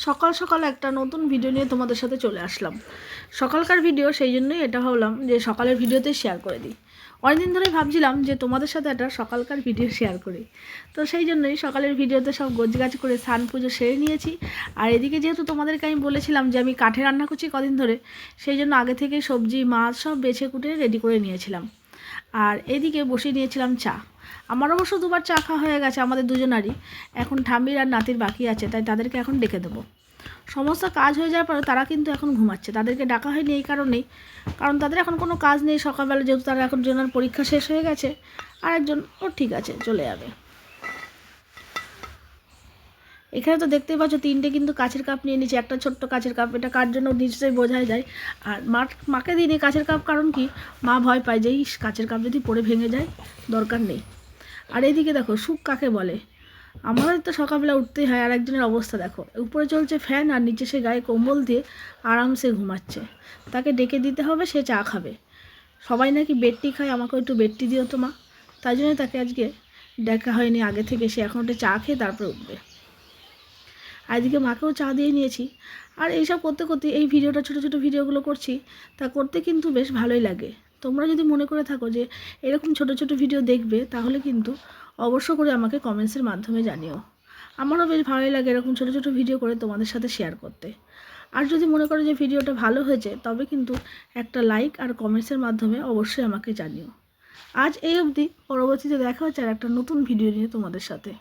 সকাল সকাল একটা নতুন ভিডিও নিয়ে তোমাদের সাথে চলে আসলাম। সকালকার ভিডিও, সেই জন্যই এটা ভাবলাম যে সকালের ভিডিওতে শেয়ার করে দিই। অনেকদিন ধরে ভাবছিলাম যে তোমাদের সাথে একটা সকালকার ভিডিও শেয়ার করি, তো সেই জন্যই সকালের ভিডিওতে সব গোছগাছ করে স্নান পুজো সেরে নিয়েছি। আর এদিকে যেহেতু তোমাদেরকে আমি বলেছিলাম যে আমি কাঠে রান্না করছি কদিন ধরে, সেই জন্য আগে থেকে সবজি মাছ সব বেছে কুটে রেডি করে নিয়েছিলাম। আর এদিকে বসিয়ে নিয়েছিলাম চা। আমার অবশ্য দুবার চা খাওয়া হয়ে গেছে আমাদের দুজনারই। এখন ঠাম্মির আর নাতির বাকি আছে, তাই তাদেরকে এখন ডেকে দেবো। সমস্ত কাজ হয়ে যাওয়ার পরে তারা কিন্তু এখন ঘুমাচ্ছে। তাদেরকে ডাকা হয়নি এই কারণেই, কারণ তাদের এখন কোনো কাজ নেই সকালবেলা, যেহেতু তারা এখন জনের পরীক্ষা শেষ হয়ে গেছে। আর একজন ও ঠিক আছে চলে যাবে। এখানে তো দেখতেই পাচ্ছ তিনটে কিন্তু কাচের কাপ নিয়ে নিয়েছি, একটা ছোট্ট কাচের কাপ। এটা কার জন্য নিশ্চয়ই বোঝাই যায়। আর মাকে দিইনি কাচের কাপ, কারণ কি মা ভয় পায় যে এই কাচের কাপ যদি পড়ে ভেঙে যায়, দরকার নেই। আর এইদিকে দেখো সুখ কাকে বলে, আমাদের তো সকালবেলা উঠতেই হয়। আর একজনের অবস্থা দেখো, উপরে চলছে ফ্যান আর নিচে সে গায়ে কম্বল দিয়ে আরামসে ঘুমাচ্ছে। তাকে ডেকে দিতে হবে, সে চা খাবে। সবাই নাকি বেডটি খায়, আমাকে একটু বেডটি দিও তো মা। তাই জন্য তাকে আজকে দেখা হয়নি আগে থেকে, সে এখন একটা চা খেয়ে তারপরে উঠবে। আর এদিকে মাকেও চা দিয়ে নিয়েছি। আর এইসব করতে করতে এই ভিডিওটা, ছোটো ছোটো ভিডিওগুলো করছি, তা করতে কিন্তু বেশ ভালোই লাগে। তোমরা যদি মনে করে থাকো যে এরকম ছোটো ছোটো ভিডিও দেখবে, তাহলে কিন্তু অবশ্য করে আমাকে কমেন্টসের মাধ্যমে জানিও। আমারও বেশ ভালোই লাগে এরকম ছোটো ছোটো ভিডিও করে তোমাদের সাথে শেয়ার করতে। আর যদি মনে করো যে ভিডিওটা ভালো হয়েছে, তবে কিন্তু একটা লাইক আর কমেন্টসের মাধ্যমে অবশ্যই আমাকে জানিও। আজ এই অবধি, পরবর্তীতে দেখা হচ্ছে আর একটা নতুন ভিডিও নিয়ে তোমাদের সাথে।